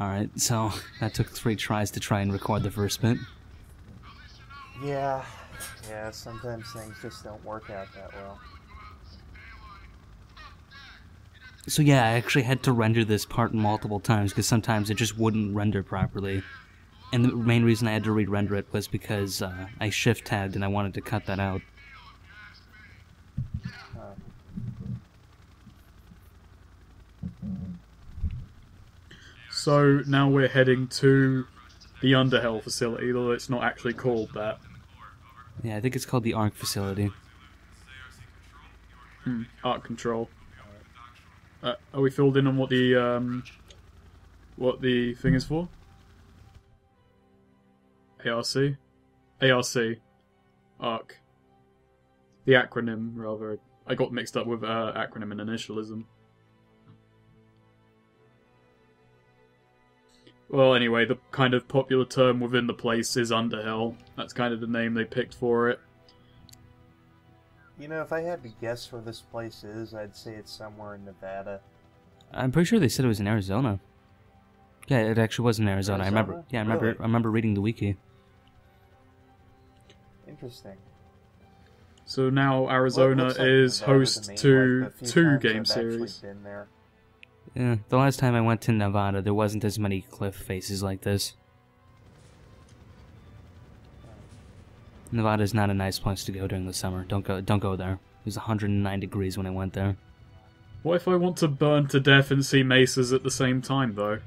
Alright, so that took 3 tries to try and record the first bit. Yeah, sometimes things just don't work out that well. So yeah, I actually had to render this part multiple times because sometimes it just wouldn't render properly. And the main reason I had to re-render it was because I shift-tabbed and I wanted to cut that out. So now we're heading to the Underhell facility, though it's not actually called that. Yeah, I think it's called the ARC facility. ARC control. Are we filled in on what the thing is for? ARC? ARC. ARC. The acronym, rather. I got mixed up with acronym and initialism. Well, anyway, the kind of popular term within the place is Underhell. That's kind of the name they picked for it. You know, if I had to guess where this place is, I'd say it's somewhere in Nevada. I'm pretty sure they said it was in Arizona. Yeah, it actually was in Arizona. I remember. Yeah, Really? I remember reading the wiki. Interesting. So now Arizona Well, it looks like is Nevada host me, to like, the few 2 times game I've actually series. been there. Yeah, the last time I went to Nevada, there wasn't as many cliff faces like this. Nevada's not a nice place to go during the summer. Don't go there. It was 109 degrees when I went there. What if I want to burn to death and see mesas at the same time, though?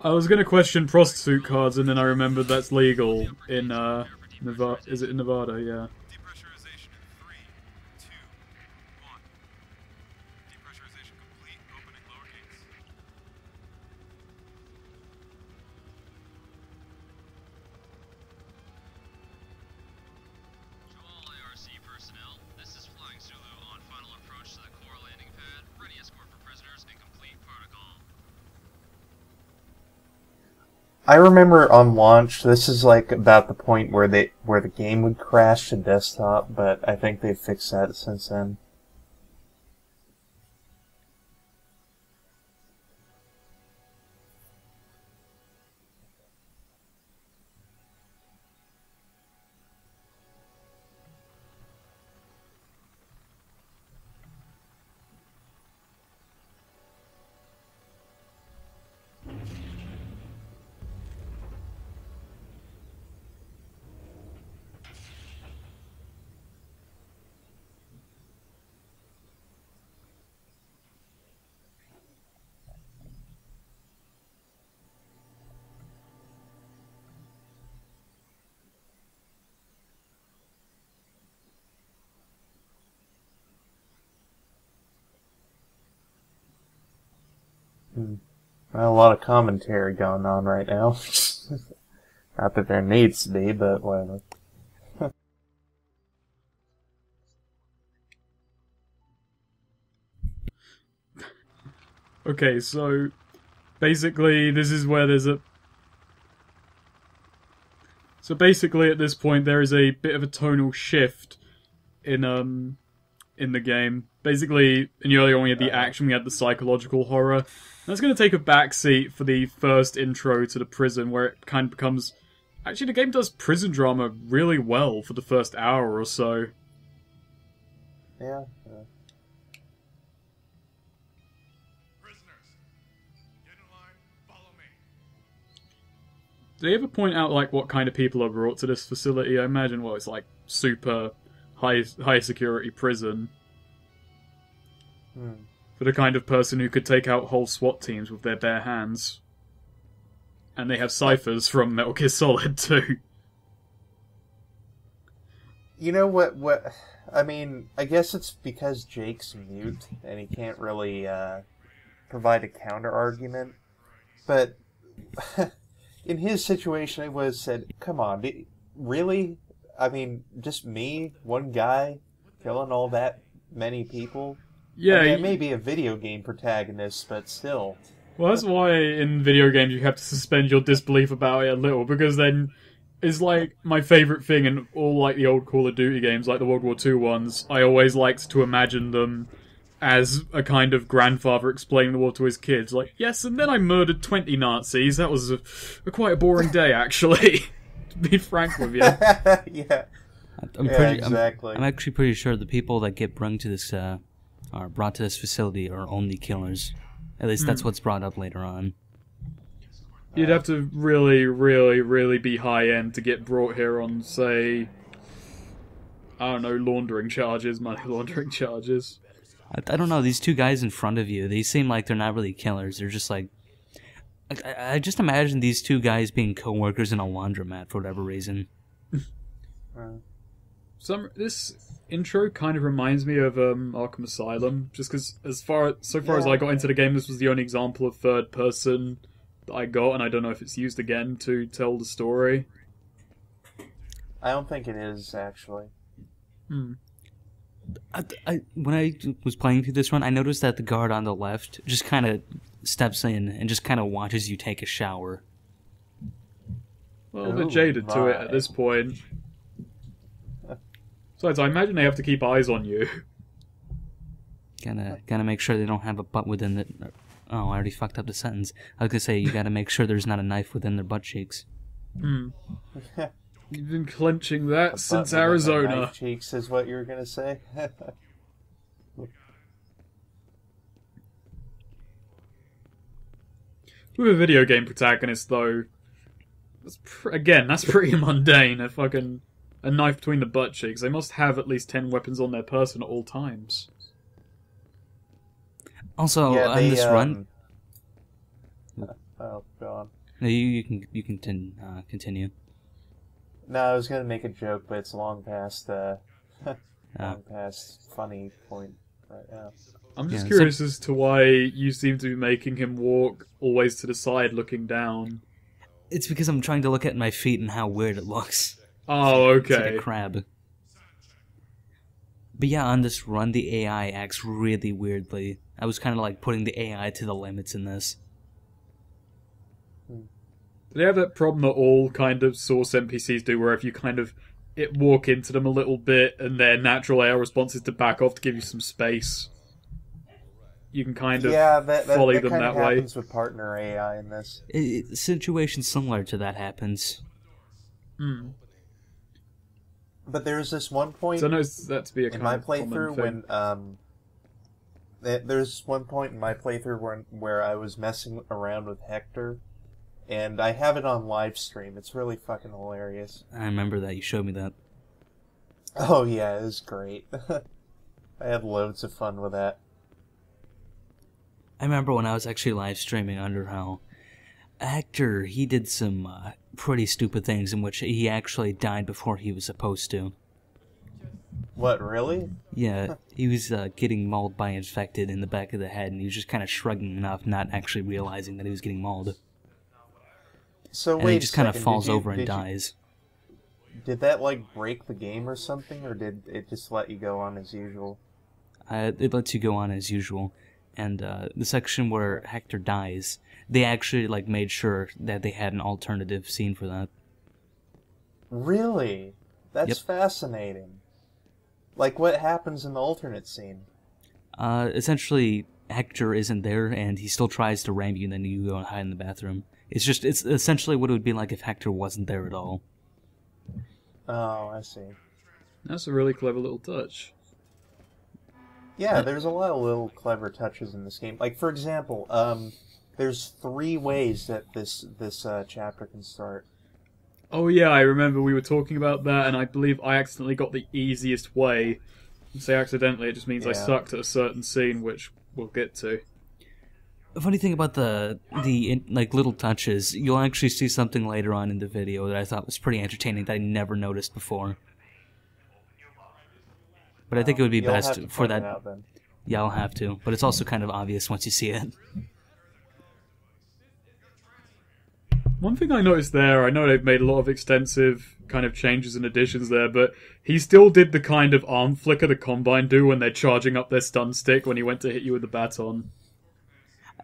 I was gonna question prostitute cards, and then I remembered that's legal in, Nevada. Is it in Nevada? Yeah. Depressurization in 3, 2, 1. Depressurization complete. Opening lower gates. To all ARC personnel, this is Flying Zulu on final approach to the core landing pad. Ready escort for prisoners and complete protocol. I remember on launch, this is like about the point where the game would crash to desktop, but I think they've fixed that since then. Well, a lot of commentary going on right now. Not that there needs to be, but whatever. Okay, so basically this is where there's a... So basically at this point there is a bit of a tonal shift in the game. Basically, in the earlier one we had the action, we had the psychological horror. That's going to take a backseat for the first intro to the prison, where it kind of becomes... Actually, the game does prison drama really well for the first hour or so. Yeah. Prisoners, get in line. Follow me. Do they ever point out, like, what kind of people are brought to this facility? I imagine, well, it's like super high security prison. For the kind of person who could take out whole SWAT teams with their bare hands. And they have ciphers from Metal Gear Solid too. You know what? I mean, I guess it's because Jake's mute and he can't really provide a counter argument. But in his situation, it was said, "Come on, really? I mean, just me, one guy, killing all that many people." Yeah, I mean, I may be a video game protagonist, but still. Well, that's why in video games you have to suspend your disbelief about it a little, because then it's like my favourite thing in all like the old Call of Duty games, like the World War II ones. I always liked to imagine them as a kind of grandfather explaining the war to his kids. Like, yes, and then I murdered 20 Nazis. That was quite a boring day, actually. To be frank with you. Yeah. Exactly. I'm actually pretty sure the people that get brought to this facility are only killers. At least that's what's brought up later on. You'd have to really, really, really be high-end to get brought here on, say, I don't know, laundering charges, money laundering charges. I don't know, these two guys in front of you, they seem like they're not really killers. They're just like... I just imagine these two guys being co-workers in a laundromat for whatever reason. This intro kind of reminds me of Arkham Asylum, just because so far as I got into the game, this was the only example of third person that I got, and I don't know if it's used again to tell the story. I don't think it is, actually. When I was playing through this run, I noticed that the guard on the left just kind of steps in and just kind of watches you take a shower. Well, they're jaded to it at this point. Besides, I imagine they have to keep eyes on you. Gotta make sure they don't have a butt within the... Oh, I already fucked up the sentence. I was gonna say, you gotta make sure there's not a knife within their butt cheeks. You've been clenching that since Arizona. Knife cheeks is what you were gonna say? With a video game protagonist, though, that's pretty mundane. A knife between the butt cheeks. They must have at least 10 weapons on their person at all times. Also, on this run... Oh, go on. No, you can continue. No, I was gonna make a joke, but it's long past funny point right now. I'm just curious as to why you seem to be making him walk always to the side, looking down. It's because I'm trying to look at my feet and how weird it looks. Oh, okay. It's like a crab. But yeah, on this run, the AI acts really weirdly. I was kind of like putting the AI to the limits in this. They have that problem that all kind of Source NPCs do, where if you kind of walk into them a little bit and their natural AI response is to back off to give you some space, you can kind of follow them that way. Happens with partner AI in this. A situation similar to that happens. But there's this one point so I know that to be a kind in my of playthrough thing. when there's one point in my playthrough where I was messing around with Hector, and I have it on live stream. It's really fucking hilarious. I remember that, you showed me that. Oh yeah, it was great. I had loads of fun with that. I remember when I was actually live streaming Underhell, Hector, he did some pretty stupid things in which he actually died before he was supposed to. What, really? Yeah, he was getting mauled by infected in the back of the head, and he was just kind of shrugging it off, not actually realizing that he was getting mauled. So and wait, he just kind of falls over and dies. Did that, like, break the game or something, or did it just let you go on as usual? It lets you go on as usual. And the section where Hector dies, they actually like made sure that they had an alternative scene for that. Really? That's fascinating. Like, what happens in the alternate scene? Essentially, Hector isn't there, and he still tries to ram you, and then you go and hide in the bathroom. It's essentially what it would be like if Hector wasn't there at all. Oh, I see. That's a really clever little touch. Yeah, there's a lot of little clever touches in this game. Like, for example, there's 3 ways that this chapter can start. Oh yeah, I remember we were talking about that, and I believe I accidentally got the easiest way. I say accidentally, it just means I sucked at a certain scene, which we'll get to. The funny thing about the like little touches, you'll actually see something later on in the video that I thought was pretty entertaining that I never noticed before. But I think it would be best for that. Yeah, I'll have to. But it's also kind of obvious once you see it. One thing I noticed there, I know they've made a lot of extensive kind of changes and additions there, but he still did the kind of arm flicker the Combine do when they're charging up their stun stick when he went to hit you with the baton.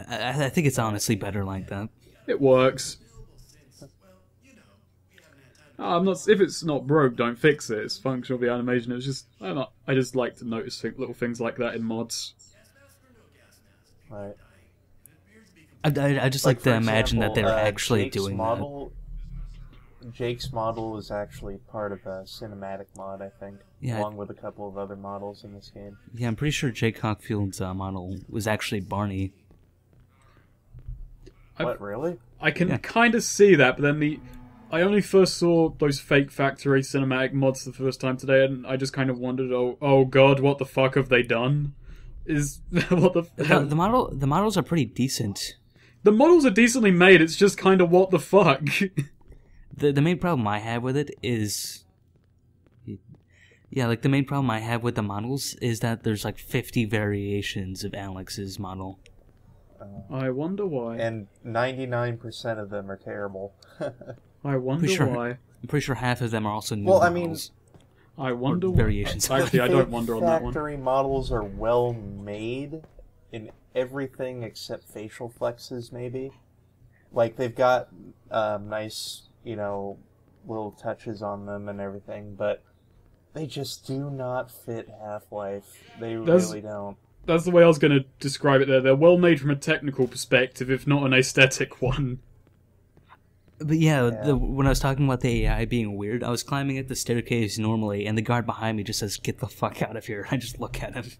I think it's honestly better like that. It works. I'm not. If it's not broke, don't fix it. It's functional. The animation. It's just. I just like to notice little things like that in mods. Right. I just like to imagine that they're actually Jake's doing model, Jake's model is actually part of a cinematic mod, I think, along with a couple of other models in this game. that. Yeah, I'm pretty sure Jake Hockfield's model was actually Barney. What, really? I can kind of see that, but then I only first saw those fake factory cinematic mods the first time today, and I just kind of wondered, oh god, what the fuck have they done? What the models are pretty decent. The models are decently made. It's just kind of what the fuck. The main problem I have with it is, yeah, like the main problem I have with the models is that there's like 50 variations of Alex's model. I wonder why. And 99% of them are terrible. I wonder why. I'm pretty sure half of them are also new models. I wonder variations. Actually, I don't wonder on that one. Factory models are well made in everything except facial flexes, maybe. Like, they've got nice, little touches on them and everything, but they just do not fit Half-Life. They really don't. That's the way I was going to describe it there. They're well made from a technical perspective, if not an aesthetic one. But yeah, when I was talking about the AI being weird, I was climbing up the staircase normally, and the guard behind me just says, "Get the fuck out of here." I just look at him.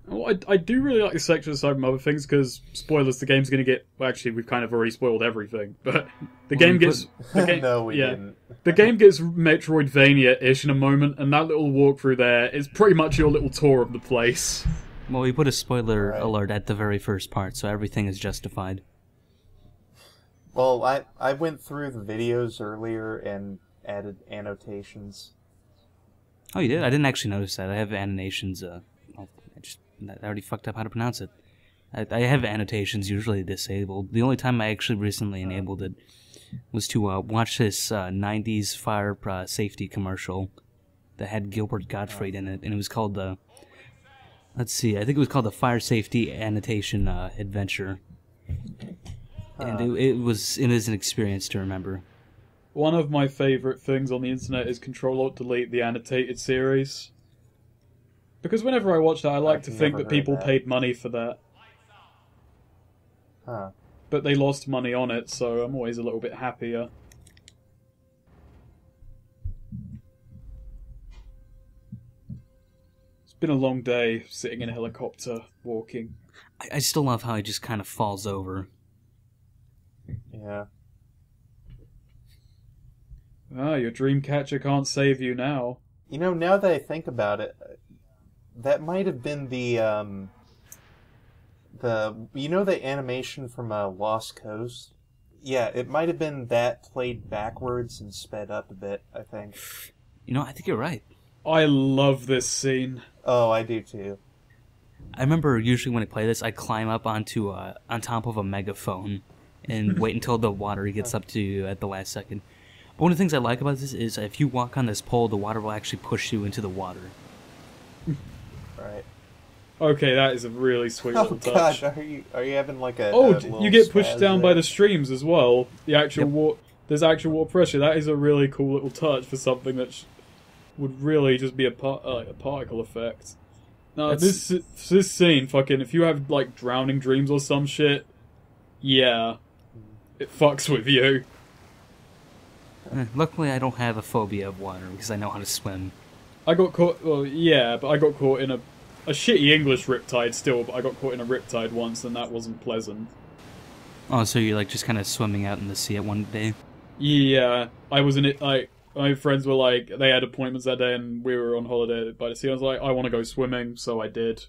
Well, I do really like the section aside from other things, because, spoilers, the game's going to get... Well, actually, we've kind of already spoiled everything, but the game gets... No, we didn't. The game gets Metroidvania-ish in a moment, and that little walkthrough there is pretty much your little tour of the place. Well, we put a spoiler alert at the very first part, so everything is justified. Well, I went through the videos earlier and added annotations. Oh, you did? I didn't actually notice that. I have annotations, I already fucked up how to pronounce it. I have annotations usually disabled. The only time I actually recently enabled it was to watch this 90s fire safety commercial that had Gilbert Gottfried in it, and it was called the... Let's see, I think it was called the Fire Safety Annotation Adventure. And it is an experience to remember. One of my favourite things on the internet is Control-Alt-Delete, the annotated series. Because whenever I watch that, I like to think that people paid money for that. Huh. But they lost money on it, so I'm always a little bit happier. It's been a long day, sitting in a helicopter, walking. I still love how he just kind of falls over. Yeah. Ah, your dreamcatcher can't save you now. Now that I think about it, that might have been the animation from Lost Coast? Yeah, it might have been that played backwards and sped up a bit, I think. I think you're right. I love this scene. Oh, I do too. I remember usually when I play this, I climb up on top of a megaphone and wait until the water gets up to you at the last second. But one of the things I like about this is if you walk on this pole, the water will actually push you into the water. Right. Okay, that is a really sweet little touch. God, are you having like a... you get pushed down by the streams as well. The actual there's actual water pressure. That is a really cool little touch for something that would really just be a particle effect. No, this scene, fucking, if you have like drowning dreams or some shit, yeah, it fucks with you. Luckily, I don't have a phobia of water because I know how to swim. I got caught. Well, yeah, but I got caught in a shitty English riptide still. But I got caught in a riptide once, and that wasn't pleasant. Oh, so you're like just kind of swimming out in the sea at one day? Yeah, I was in it. Like, my friends were like, they had appointments that day, and we were on holiday by the sea. I was like, I want to go swimming, so I did.